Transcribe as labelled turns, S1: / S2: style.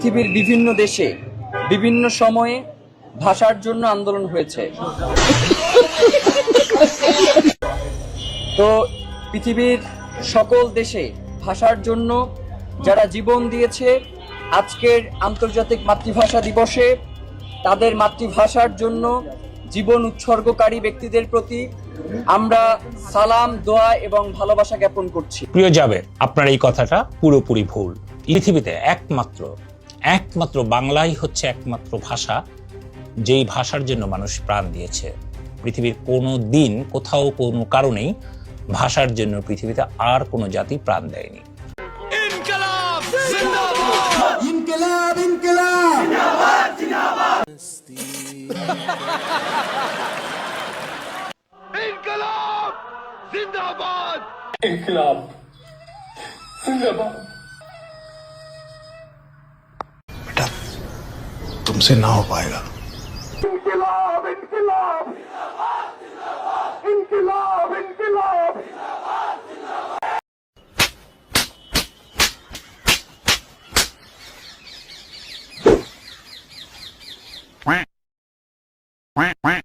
S1: পৃথিবীর বিভিন্ন দেশে বিভিন্ন সময়ে ভাষার জন্য আন্দোলন হয়েছে। তো পৃথিবীর সকল দেশে ভাষার জন্য যারা জীবন দিয়েছে, আজকের আন্তর্জাতিক মাতৃভাষা দিবসে তাদের মাতৃভাষার জন্য জীবন উৎসর্গকারী ব্যক্তিদের প্রতি আমরা সালাম, দোয়া এবং ভালোবাসা জ্ঞাপন করছি।
S2: প্রিয় জাবের, আপনার এই কথাটা পুরোপুরি ভুল। পৃথিবীতে একমাত্র বাংলাই হচ্ছে একমাত্র ভাষা যেই ভাষার জন্য মানুষ প্রাণ দিয়েছে। পৃথিবীর কোনো দিন কোথাও কোনো কারণেই ভাষার জন্য পৃথিবীতে আর কোনো জাতি প্রাণ দেয়নি।
S3: ইনকিলাব জিন্দাবাদ, ইনকিলাব ইনকিলাব জিন্দাবাদ জিন্দাবাদ, ইনকিলাব জিন্দাবাদ, ইনকিলাব জিন্দাবাদ।
S4: बेटा तुमसे ना हो पाएगा।
S3: इनकिलाब इनकिलाब इनकिलाब इनकिलाब
S2: quack quack